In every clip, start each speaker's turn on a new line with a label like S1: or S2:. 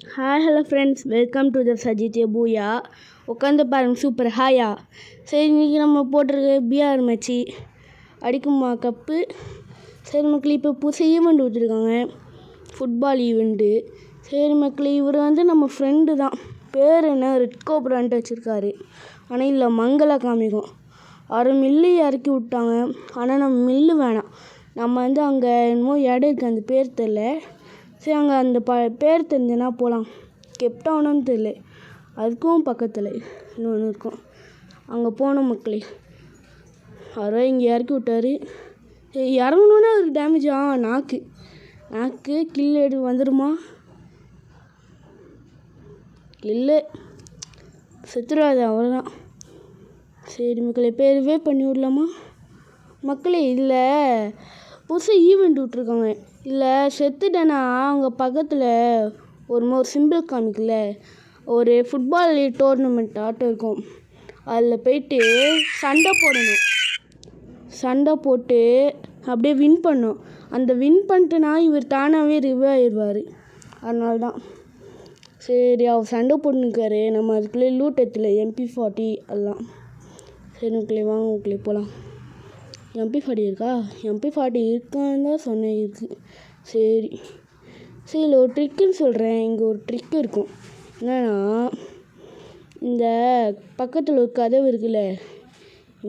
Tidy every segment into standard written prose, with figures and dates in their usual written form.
S1: Hi hello friends, welcome to the Sajith பூயா. உட்காந்து பாருங்க, சூப்பர் ஹாயா. சரி, இன்றைக்கி நம்ம போட்டிருக்க பிஆர் மேட்சி அடிக்குமா கப்பு. சரி மக்களே, இப்போ புதுசாக ஈவெண்ட் விட்டுருக்காங்க, ஃபுட்பால் ஈவெண்ட்டு. சரி மக்களே, இவர் நம்ம ஃப்ரெண்டு தான். பேர் என்ன, ரெட் கோப்ரான்ட்டு வச்சுருக்காரு. ஆனால் இல்லை, மங்கள காமிக்கும். 6 மில்லு இறக்கி விட்டாங்க. ஆனால் நம்ம மில்லு வேணாம், நம்ம அங்கே என்னமோ இடம் இருக்குது, அந்த பேர் தெரில. சரி, அங்கே அந்த பேர் தெரிஞ்சுன்னா போகலாம். கெப்டவுனுன்னு தெரியல, அதுக்கும் பக்கத்தில் இன்னொன்று இருக்கும், அங்கே போனோம் மக்களே. அவரோ இங்கே இறக்கி விட்டார். இறங்கணுன்னா அது டேமேஜ் நாக்கு கில் எடு வந்துடுமா? இல்லை, செத்துருவாது, அவ்வளோதான். சரி மக்களே, பேருவே பண்ணி விடலாமா மக்களே? இல்லை, புதுசாக ஈவெண்ட் விட்ருக்காங்க. இல்லை, செத்துட்டேன்னா அங்கே பக்கத்தில் ஒரு சிம்பிள் காமிக்கல, ஒரு ஃபுட்பால் டோர்னமெண்ட் ஆட்டம் இருக்கும். அதில் போயிட்டு சண்டை போடணும். சண்டை போட்டு அப்படியே வின் பண்ணணும். அந்த வின் பண்ணிட்டுனா இவர் தானாகவே ரிவ்யூ ஆயிடுவார். அதனால தான். சரி, அவர் சண்டை போட்டுனுக்காரு. நம்ம அதுக்குள்ளே லூட் எத்தில் MP40 அதெல்லாம். சரி மக்களே, வாங்க மக்களே போகலாம். MP40 இருக்கா? MP40 இருக்கான்னு தான் சொன்னேன், இருக்குது. சரி, இல்லை ஒரு ட்ரிக்குன்னு சொல்கிறேன். இங்கே ஒரு ட்ரிக் இருக்கும். என்னென்னா, இந்த பக்கத்தில் ஒரு கதவு இருக்குல்ல,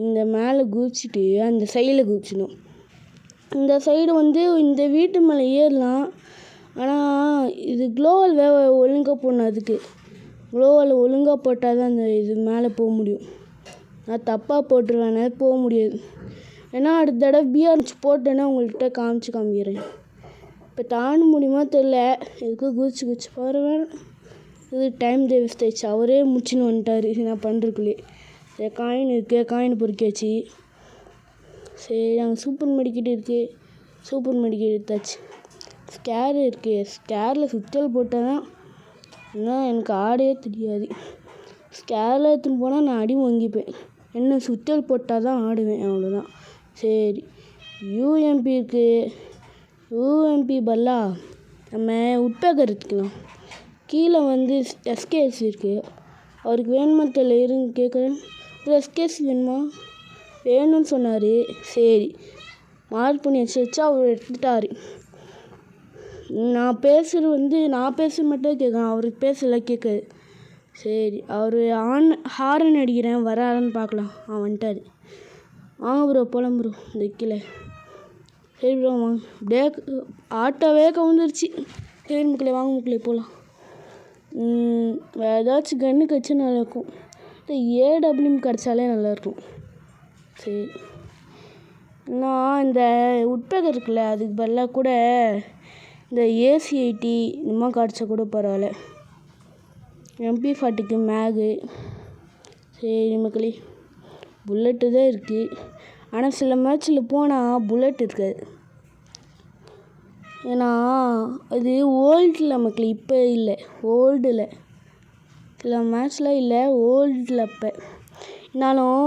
S1: இந்த மேலே குதிச்சுட்டு அந்த சைடில் குதிச்சிடணும். இந்த சைடு இந்த வீட்டு மேலே ஏறலாம். ஆனால் இது க்ளோவல் ஒழுங்காக போடணும். அதுக்கு க்ளோவல் ஒழுங்காக போட்டால் தான் அந்த இது மேலே போக முடியும். நான் தப்பாக போட்டுருவேன், போக முடியாது. ஏன்னா அடுத்த தடவை பிஆர் போட்டேன்னா உங்கள்கிட்ட காமிக்கிறேன். இப்போ தாண்ட முடியுமா தெரில, எதுக்கும் குதிச்சு பாருவேன். இது டைம் வேஸ்ட் ஆயிடுச்சு. அவரே முடிச்சுன்னு வந்துட்டார். நான் பண்ணுறதுக்குள்ளே காயின் இருக்குது, காயின் பொறுக்கியாச்சு. சரி, அங்கே சூப்பர் மெடிக்கெட் இருக்குது, சூப்பர் மெடிக்கெட் எடுத்தாச்சு. ஸ்கேர் இருக்குது, ஸ்கேரில் சுற்றல் போட்டால் தான் எனக்கு ஆடவே தெரியாது. ஸ்கேரில் எடுத்துன்னு போனால் நான் அடி வாங்கிப்பேன். என்ன சுற்றல் போட்டால் தான் ஆடுவேன், அவ்வளோதான். சரி, யூஎம்பி இருக்குது. யூஎம்பி பல்லா நம்ம உட்பேக்கர் எடுத்துக்கலாம். கீழே எஸ்கேஎஸ் இருக்குது. அவருக்கு வேணுமா தெரியல, இருங்க கேட்குறேன். ஒரு எஸ்கேஎஸ் வேணுமா? வேணும்னு சொன்னார். சரி, மார்க் பண்ணி வச்சு அவர் எடுத்துட்டார். நான் பேசுகிறது மட்டும் கேட்குறேன், அவருக்கு பேசல கேட்காது. சரி, அவர் ஹாரன் அடிக்கிறேன், வராருன்னு பார்க்கலாம். வந்துட்டார். வாங்க ப்ரோ, போகலாம் ப்ரோ. இந்த கீழே. சரி ப்ரோ, வாங்க. அப்படியே ஆட்டோவே கவுந்துருச்சு. சரி மக்களே, வாங்க மக்களே போகலாம். வேறு ஏதாச்சும் கன்று கிடச்சா நல்லாயிருக்கும். AWM கிடச்சாலே நல்லாயிருக்கும். சரி, நான் இந்த உட்பேக்கர் இருக்குல்ல, அதுக்கு பதிலாக கூட இந்த AC80 இந்த மாதிரி கிடச்சா கூட பரவாயில்ல. MP40க்கு மேகு. சரி மக்களே, புல்லட்டு தான் இருக்குது. ஆனால் சில மேட்ச்சில் போனால் புல்லட் இருக்காது. ஏன்னா அது ஓல்டில் மக்களே, இப்போ இல்லை, ஓல்டில் சில மேட்ச்சில் இல்லை, ஓல்டில் இப்போ. இருந்தாலும்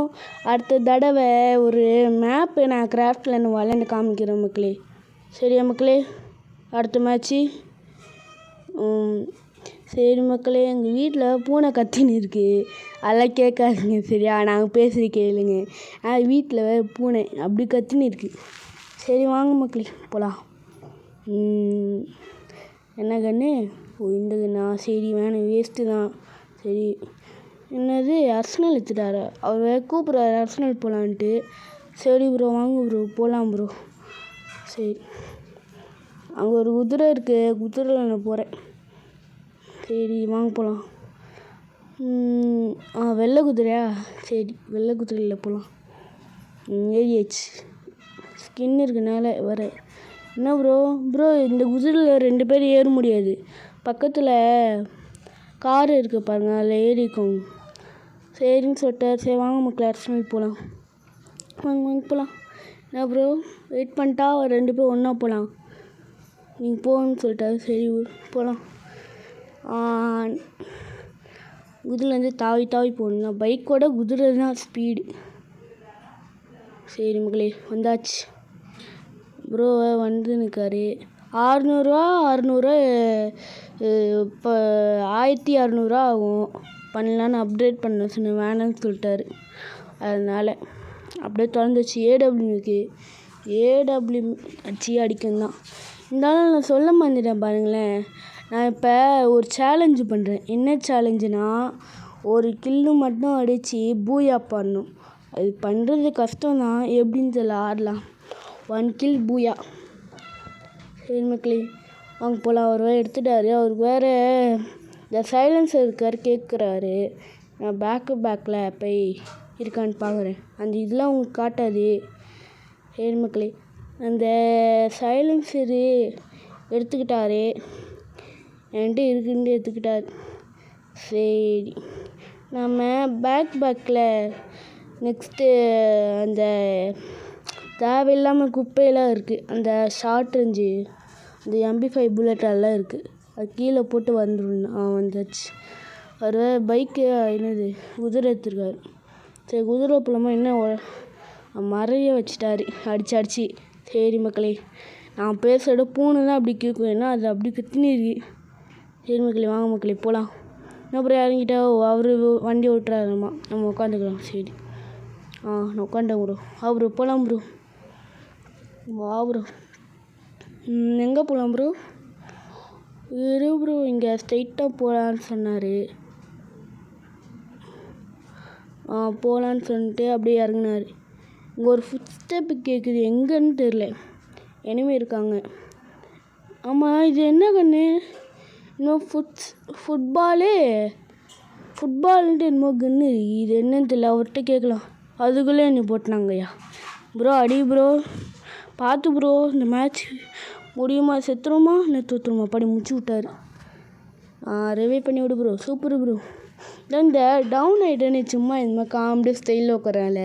S1: அடுத்த தடவை ஒரு மேப்பு நான் கிராஃப்டில் விளையாண்டு காமிக்கிறேன் மக்களே. சரியா மக்களே? அடுத்த மேட்ச்சு. சரி மக்களே, எங்கள் வீட்டில் பூனை கத்தின்னு இருக்குது, அதெல்லாம் கேட்காதீங்க சரியா? நாங்கள் பேசுகிற கேளுங்க. வீட்டில் பூனை அப்படி கத்தின்னு இருக்குது. சரி வாங்க மக்களே போகலாம். என்ன கன்று? இந்த கண்ணா? சரி, வேணும், வேஸ்ட்டு தான். சரி, என்னது அர்சனல் எடுத்துட்டாரு அவர், கூப்பிட்றாரு அர்சனல் போகலான்ட்டு. சரி ப்ரோ, வாங்க ப்ரோ, போகலாம் ப்ரோ. சரி, அங்கே ஒரு குதிரை இருக்குது, குதிரையில் நான் போகிறேன். சரி வாங்க போகலாம். வெள்ளை குதிரையா? சரி, வெள்ளை குதிரையில் போகலாம். ஏறியாச்சு. ஸ்கின் இருக்குனால வர. என்ன ப்ரோ, இந்த குதிரையில் 2 பேர் ஏற முடியாது. பக்கத்தில் கார் இருக்குது பாருங்கள், அதில் ஏறிக்கோங்க. சரின்னு சொல்லிட்டார். சரி வாங்க மக்கள், அர்சனல் போகலாம். வாங்க போகலாம். என்ன ப்ரோ, வெயிட் பண்ணிட்டா 2 பேர் ஒன்றா போகலாம். நீங்கள் போகணுன்னு சொல்லிட்டாரு. சரி போகலாம். குதிரைலேருந்து தாவி போகணும். பைக்கோட குதிரை தான் ஸ்பீடு. சரி மக்களே, வந்தாச்சு. ப்ரோ வந்து நிற்காரு. 600 600 இப்போ 1600 ஆகும். பண்ணலான்னு அப்டேட் பண்ண சொன்னேன், வேணான்னு சொல்லிட்டாரு. அதனால் அப்படியே திறந்துச்சு. ஏடபிள்யூ அடிச்சு அடிக்கணும் தான். இருந்தாலும் நான் சொல்ல மறந்துட்டேன் பாருங்களேன். நான் இப்போ ஒரு சேலஞ்சு பண்ணுறேன். என்ன சேலஞ்சுனா, ஒரு கில்லு மட்டும் அடித்து பூயா பண்ணணும். அது பண்ணுறது கஷ்டம் தான், எப்படின்னு தெரியல. ஆடலாம். 1 கில் பூயா. சரி மக்களே, வாங்க போகலாம். அவர் வேறு எடுத்துட்டாரு. அவருக்கு வேறு இந்த சைலன்சர் இருக்கார் கேட்குறாரு. நான் பேக்கில் போய் இருக்கான்னு பார்க்குறேன். அந்த இதெல்லாம் உங்களுக்கு காட்டாது. சரி மக்களே, அந்த சைலன்சரு எடுத்துக்கிட்டாரு. என்கிட்ட இருக்குன்னு எடுத்துக்கிட்டார். சரி, நம்ம பேக்கில் நெக்ஸ்ட்டு அந்த தேவையில்லாமல் குப்பையெல்லாம் இருக்குது. அந்த ஷார்ட் ரேஞ்சு, அந்த MP5 புல்லட்டெல்லாம் இருக்குது. அது கீழே போட்டு வந்துருச்சு. அவர் பைக்கு என்னது குதிரை எடுத்துருக்காரு. சரி, குதிரை போலாமா? என்ன மறைய வச்சிட்டாரு அடிச்சு. சரி மக்களே, நான் பேசுகிற பூனை தான் அப்படி கேட்கும். ஏன்னா அது அப்படி கத்தினி இருக்கு. சரி மக்களே, வாங்க மக்களே போகலாம். அப்புறம் இறங்கிட்டா அவர் வண்டி ஓட்டுறாருமா, நம்ம உட்காந்துக்கலாம். சரி, நான் உட்காண்டேன் ப்ரோ. ப்ரோ போகலாம் ப்ரோ. வா ப்ரோ. எங்கே போகலாம் ப்ரோ? ப்ரோ இங்கே ஸ்ட்ரைட்டாக போகலான்னு சொன்னார். போகலான்னு சொல்லிட்டு அப்படியே இறங்கினார். இங்கே ஒரு ஃபுட் ஸ்டெப்பு கேட்குது, எங்கன்னு தெரில. எனிமே இருக்காங்க. ஆமாம், இது என்ன கண்ணு? இன்னும் ஃபுட்பால்ன்ட்டு என்னமோ கன்று. இது என்னன்னு தெரியல, அவர்கிட்ட கேட்கலாம். அதுக்குள்ளே என்னை போட்டினாங்கய்யா. ப்ரோ அடி ப்ரோ, பார்த்து ப்ரோ. இந்த மேட்ச் முடியுமா? செத்துருமா இல்லை தோற்றுருமா? படி முடிச்சு விட்டாரு. ரிவே பண்ணி விடு ப்ரோ. Super bro. இந்த டவுன் ஆகிட்டேன்னு சும்மா இந்த மாதிரி காமெடி ஸ்டைலில் உட்காரால,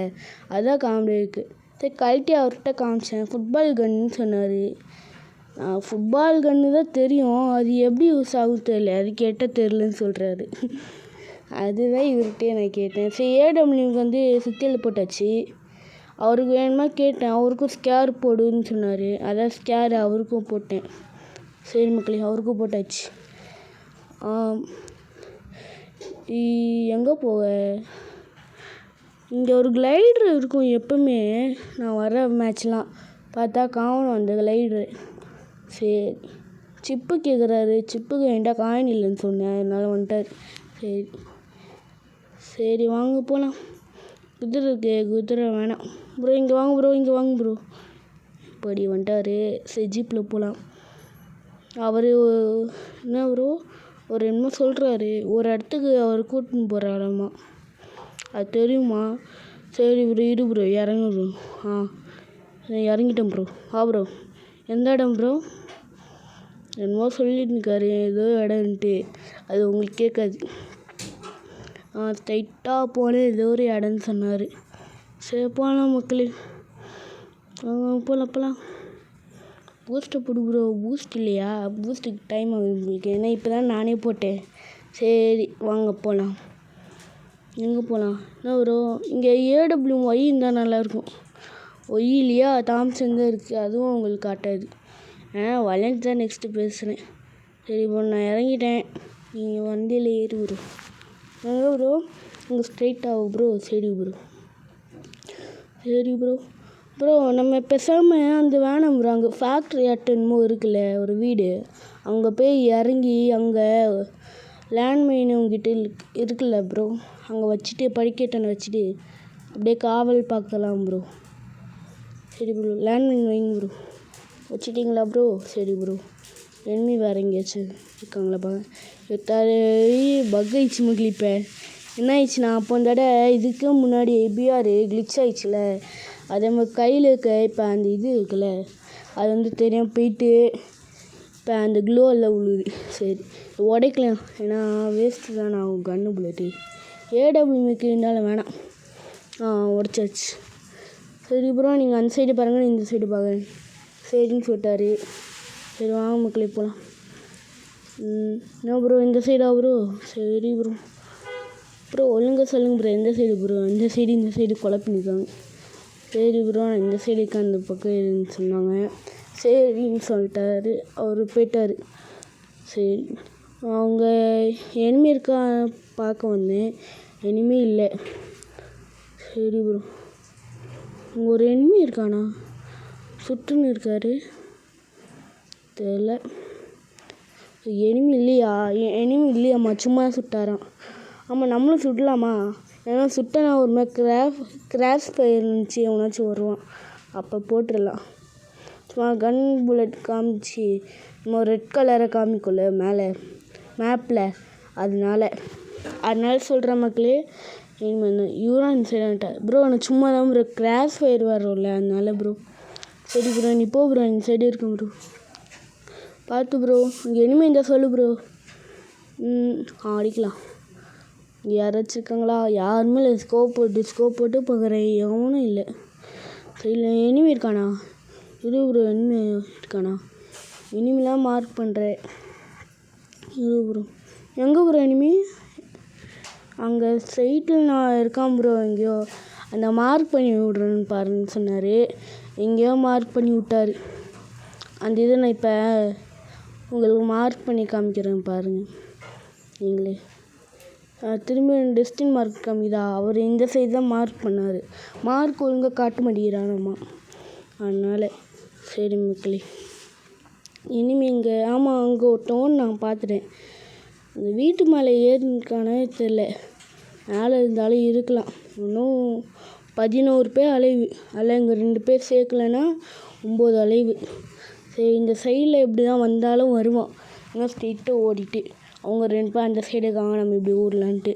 S1: அதான் காமெடி இருக்குது. சரி, கழட்டி அவர்கிட்ட காமிச்சேன். ஃபுட்பால் கன்னுன்னு சொன்னார். ஃபுட்பால் கன்று தான் தெரியும், அது எப்படி யூஸ் ஆகும் தெரியல, அது கேட்டால் தெரிலன்னு சொல்கிறாரு. அதுதான் இவர்கிட்டே நான் கேட்டேன். சரி, ஏடபிள்யூக்கு வந்து சுத்தியல் போட்டாச்சு. அவருக்கு வேணுமா கேட்டேன். அவருக்கும் ஸ்கேர் போடுன்னு சொன்னார். அதான் ஸ்கேர் அவருக்கும் போட்டேன். சரி மக்களே, அவருக்கும் போட்டாச்சு. எங்கே போக? இங்கே ஒரு கிளைடர் இருக்கும் எப்பவுமே. நான் வர மேட்ச்லாம் பார்த்தா காணும் அந்த கிளைடரு. சரி, சிப்பு கேட்குறாரு. சிப்புக்கு என்கிட்ட காயின் இல்லைன்னு சொன்னேன், அதனால வந்துட்டார். சரி வாங்க போகலாம். குதிரை இருக்கு, குதிரை வேணாம் ப்ரோ. இங்கே வாங்க ப்ரோ. இப்படி வந்துட்டார். சரி, ஜீப்பில் போகலாம். அவர் என்ன ப்ரோ ஒரு என்னமோ சொல்கிறாரு. ஒரு இடத்துக்கு அவர் கூட்டின்னு போகிறாராம்மா, அது தெரியுமா? சரி ப்ரோ, இரு ப்ரோ, இறங்கு ப்ரோ. இறங்கிட்டேன் ப்ரோ. ப்ரோ எந்த இடம் ப்ரோ? என்னமோ சொல்லிட்டு இருக்காரு, ஏதோ இடம்ன்ட்டு. அது உங்களுக்கு கேட்காது. ஸ்ட்ரைட்டாக போனேன், ஏதோ ஒரு இடம்னு சொன்னார். சரி போகலாம் மக்களே, போகலாம். பூஸ்ட்டை போடு ப்ரோ. பூஸ்ட் இல்லையா? பூஸ்ட்டுக்கு டைம் ஆகுது உங்களுக்கு, ஏன்னா இப்போ தான் நானே போட்டேன். சரி வாங்க போகலாம். எங்கே போகலாம்? என்ன ப்ரோ, இங்கே AWY இருந்தால் நல்லாயிருக்கும். ஒய் இல்லையா? தாம்சன் தான் இருக்குது, அதுவும் உங்களுக்கு காட்டாது. வளைஞ்சு தான் நெக்ஸ்ட்டு பேசுகிறேன். சரி ப்ரோ, நான் இறங்கிட்டேன். நீங்கள் வண்டியில் ஏறி ப்ரோ. எங்கே ப்ரோ? இங்கே ஸ்ட்ரைட் ஆகும் ப்ரோ. சரி ப்ரோ. நம்ம பேசாமல் அந்த வேணாம் ப்ரோ, அங்கே ஃபேக்ட்ரி என்னமோ இருக்குல்ல ஒரு வீடு, அங்கே போய் இறங்கி அங்கே லேண்ட்மைன் உங்ககிட்ட இருக்குல்ல ப்ரோ, அங்கே வச்சுட்டு படிக்கட்டனை வச்சுட்டு அப்படியே காவல் பார்க்கலாம் ப்ரோ. சரி ப்ரோ, லேண்ட்மைன் வைங்க ப்ரோ. வச்சுட்டிங்களா ப்ரோ? சரி ப்ரோ. எனிமி வேறு எங்கேயாச்சும் இருக்காங்களா பாருங்க. பக் ஆயிடுச்சு மக்கள். இப்போ என்ன ஆயிடுச்சுன்னா, அப்போ அந்த இதுக்கு முன்னாடி ABR கிளிச் ஆயிடுச்சுல, அதே மாதிரி கையில் இருக்க இப்போ அந்த இது இருக்குல்ல, அது வந்து தெரியாமல் போயிட்டு இப்போ அந்த க்ளோவில் விழுது. சரி, உடைக்கலாம், ஏன்னா வேஸ்ட்டு தான் ஆகும் கன்று புல்லட்டு. AWMக்கு இருந்தாலும் வேணாம். உடச்சாச்சு. சரி ப்ரோ, நீங்கள் அந்த சைடு பாருங்கள், இந்த சைடு பாருங்கள். சரின்னு சொல்லிட்டாரு. சரி வாங்க மக்களே போகலாம். என்ன ப்ரோ, இந்த சைடா ப்ரோ? சரி ப்ரோ ஒழுங்காக சொல்லுங்கள் ப்ரோ, எந்த சைடு ப்ரோ? இந்த சைடு குழப்பினிருக்காங்க. சரி ப்ரோ, நான் இந்த சைடுக்கு அந்த பக்கம் சொன்னாங்க. சரின்னு சொல்லிட்டாரு, அவர் போயிட்டார். சரி அவங்க எனிமி இருக்கா பார்க்க வந்தேன். எனிமி இல்லை. சரி ப்ரோ. அங்கே ஒரு எனிமி இருக்கானா? சுட்டுன்னு இருக்காரு. தெரியல. எனிமி இல்லையாம்மா, சும்மா சுட்டாராம். ஆமாம், நம்மளும் சுடலாமா? ஏன்னா சுட்டனா ஒரு மாதிரி கிராஷ் ஃபயர் இருந்துச்சு, எவனாச்சும் வருவான். அப்போ போட்டுடலாம். சும்மா கன் புல்லட் காமிச்சு நம்ம ரெட் கலரை காமிக்குள்ள மேலே மேப்பில், அதனால சொல்கிற மக்களே. யூரான் சைடான்ட்டா ப்ரோ. எனக்கு சும்மா தான் ப்ரோ கிராஷ் ஃபயர் வரும்ல, அதனால ப்ரோ. சரி ப்ரோ, நீ போ ப்ரோ. இந்த சைடு இருக்கும் ப்ரோ, பார்த்து ப்ரோ. இங்கே இனிமேல் இருந்தால் சொல்லு ப்ரோ. அடிக்கலாம். இங்கே யாராச்சும் இருக்காங்களா? யாருமே இல்லை. ஸ்கோப் போட்டு பார்க்குறேன், எவனும் இல்லை. சரி, எனிமி இருக்கானா? இரு ப்ரோ, எனிமி இருக்கானா? எனிமிலாம் மார்க் பண்ணுறேன். இரு ப்ரோ. எங்கே ப்ரோ எனிமி? அங்கே சைட்டில் நான் இருக்கான் ப்ரோ. எங்கேயோ அந்த மார்க் பண்ணி விட்றேன்னு பாருன்னு சொன்னார். எங்கேயோ மார்க் பண்ணி விட்டார். அந்த இதை நான் இப்போ உங்களுக்கு மார்க் பண்ணி காமிக்கிறேன் பாருங்கள். நீங்களே திரும்ப டெஸ்டின் மார்க் காமிதா? அவர் இந்த சைடு தான் மார்க் பண்ணார். மார்க் ஒழுங்காக காட்ட மாட்டேங்கிறானம்மா, அதனால். சரி மக்களே, இனிமே இங்கே ஆமாம், அங்கே ஒருத்தவன் நான் பார்த்துட்டேன். அந்த வீட்டு மேலே ஏறினுக்கானே தெரில. மேலே இருந்தாலும் இருக்கலாம். இன்னும் 11 பேர் அலைவு. அதில் இங்கே 2 பேர் சேர்க்கலைன்னா 9 அலைவு. சரி, இந்த சைடில் எப்படி தான் வந்தாலும் வருவான். இன்னும் ஸ்ட்ரெயிட்டாக ஓடிட்டு அவங்க 2 பேர் அந்த சைடு இருக்காங்க, நம்ம இப்படி ஓடலான்ட்டு.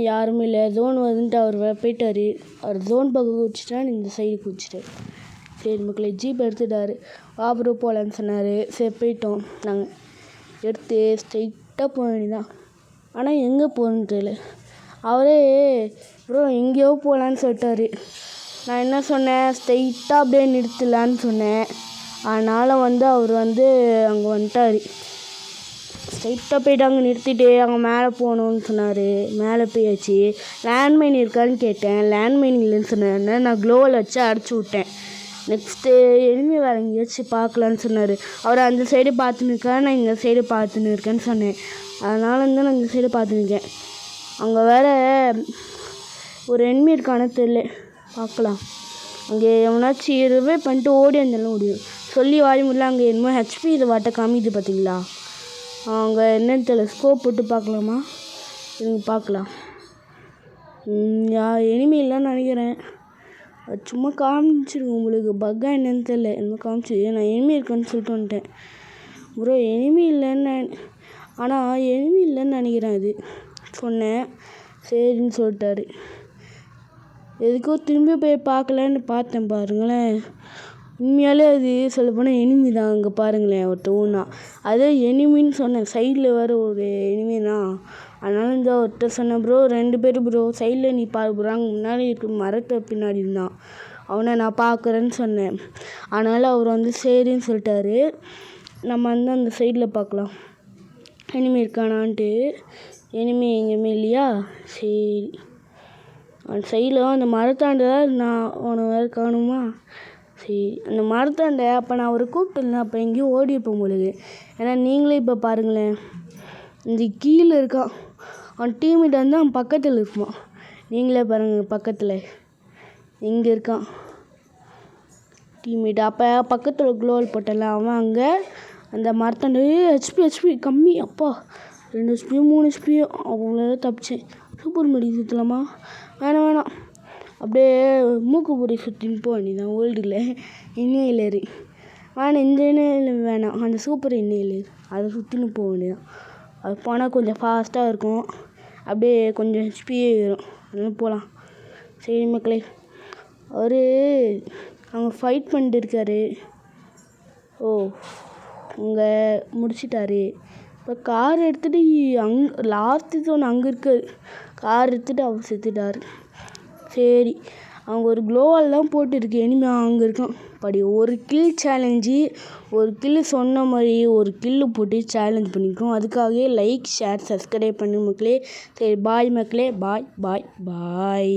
S1: யாருமே இல்லை. ஜோன் வந்துட்டு அவர் போயிட்டார். அவர் ஜோன் பக்கம் குதிச்சிட்டான்னு இந்த சைடு குதிச்சிட்டார். சரி மக்களே, ஜீப் எடுத்துட்டார். ப்ரோ போகலான்னு சொன்னார். சரி போயிட்டோம். நாங்கள் எடுத்து ஸ்ட்ரெயிட்டாக போக வேண்டியதான். ஆனால் எங்கே போகணுன்னு தெரியல. அவரே ப்ரோ எங்கேயோ போகலான்னு சொல்லிட்டாரு. நான் என்ன சொன்னேன், ஸ்ட்ரெயிட்டாக அப்படியே நிறுத்தலான்னு சொன்னேன். அதனால் அவர் அங்கே வந்துட்டார். ஸ்ட்ரெயிட்டாக போய்ட்டு அங்கே நிறுத்திட்டு அங்கே மேலே போகணுன்னு சொன்னார். மேலே போயாச்சு. லேண்ட்மைன் இருக்கான்னு கேட்டேன். லேண்ட்மைன் இல்லைன்னு சொன்னார். நான் க்ளோவில் வச்சு அடிச்சு விட்டேன். நெக்ஸ்ட்டு எனிமி வேறு எங்கேயாச்சும் பார்க்கலான்னு சொன்னார். அவர் அந்த சைடு பார்த்துன்னு இருக்கார், நான் இந்த சைடு பார்த்துன்னு இருக்கேன்னு சொன்னேன். அதனால நான் இந்த சைடு பார்த்துன்னு இருக்கேன். அங்கே வேறு ஒரு எனிமி இருக்கானே தெரியல, பார்க்கலாம். அங்கே எவனாச்சும் இருவே பண்ணிட்டு ஓடி வந்தாலும் முடியும். சொல்லி வாடி முடியல. அங்கே என்னமோ ஹெச்பி இது வாட்ட காமிக்குது பார்த்தீங்களா? அங்கே என்னன்னு தெரியல. ஸ்கோப் போட்டு பார்க்கலாமா? எனக்கு பார்க்கலாம். எனிமி இல்லைன்னு நினைக்கிறேன். சும்மா காமிச்சிருக்கோம் உங்களுக்கு. பக்கா என்னன்னு தெரியல, என்னமோ காமிச்சு. நான் எனிமி இருக்கேன்னு சொல்லிட்டு வந்துட்டேன் ப்ரோ. எனிமி இல்லைன்னு ஆனால் எனிமி இல்லைன்னு நினைக்கிறேன். அது சொன்னேன். சரின்னு சொல்லிட்டாரு. எதுக்கோ திரும்பி போய் பார்க்கலான்னு பார்த்தேன் பாருங்களேன். உண்மையாலே அது சொல்லப்போனால் எனிமி தான். அங்கே பாருங்களேன், ஒருத்தவனா. அதே எனிமின்னு சொன்னேன். சைடில் வேறு ஒரு எனிமி தான். அதனால ஒருத்தர் சொன்னேன் ப்ரோ, 2 பேர் ப்ரோ சைடில் நீ பாரு ப்ரோ. அங்கே முன்னாடி இருக்க மரத்தை பின்னாடி இருந்தான். அவனை நான் பார்க்குறேன்னு சொன்னேன். அதனால் அவர் சரின்னு சொல்லிட்டாரு. நம்ம அந்த சைடில் பார்க்கலாம் எனிமி இருக்கானான்ட்டு. எனிமி எங்கேயுமே இல்லையா? சரி, அந்த சைடில் அந்த மரத்தாண்ட நான் அவனை வேறு காணுமா? சரி, அந்த மரத்தாண்ட அப்போ நான் அவரை கூப்பிட்டுருந்தேன். அப்போ எங்கேயும் ஓடிப்போம் பொழுது. ஏன்னா நீங்களே இப்போ பாருங்களேன், இந்த கீழே இருக்கான். அவன் டீம்மேட் அவன் பக்கத்தில் இருக்குமா. நீங்களே பாருங்கள், பக்கத்தில் எங்கே இருக்கான் டீம்மேட். அப்போ பக்கத்தில் க்ளோவல் போட்டல அவன் அங்கே அந்த மரத்தாண்ட. ஹெச்பி கம்மி. அப்பா 2 ஹெச்பியும் 3 ஹெச்பியும் அவ்வளோ தப்பிச்சேன். சூப்பர் மெடி சுற்றலாமா? வேணாம். அப்படியே மூக்கு பொடி சுற்றின்னு போக வேண்டியதான். ஓல்டில் இன்னையிலரு வேணாம். இந்த இன்னையில் வேணாம், அந்த சூப்பர் இன்னையிலரு அதை சுற்றின்னு போக வேண்டியதான். அது போனால் கொஞ்சம் ஃபாஸ்ட்டாக இருக்கும். அப்படியே கொஞ்சம் ஹெச்பியே வரும். அதனால போகலாம். சரி மக்களே, அவர் அங்கே ஃபைட் பண்ணிட்டு இருக்காரு. அங்கே முடிச்சிட்டாரு. இப்போ கார் எடுத்துகிட்டு அங்கே லாஸ்ட்டு ஜோன் அங்கே இருக்காரு. கார் எடுத்துகிட்டு அவர் செத்துட்டார். சரி, அவங்க ஒரு க்ளோவால் தான் போட்டுருக்கு. எனிமே அங்கே இருக்கான். படி ஒரு கில் சேலஞ்சு. ஒரு கில்லு சொன்ன மாதிரி ஒரு கில்லு போட்டு சேலஞ்ச் பண்ணிக்கிறோம். அதுக்காகவே லைக், ஷேர், சப்ஸ்கிரைப் பண்ணு மக்களே. சரி பாய் மக்களே. பாய்.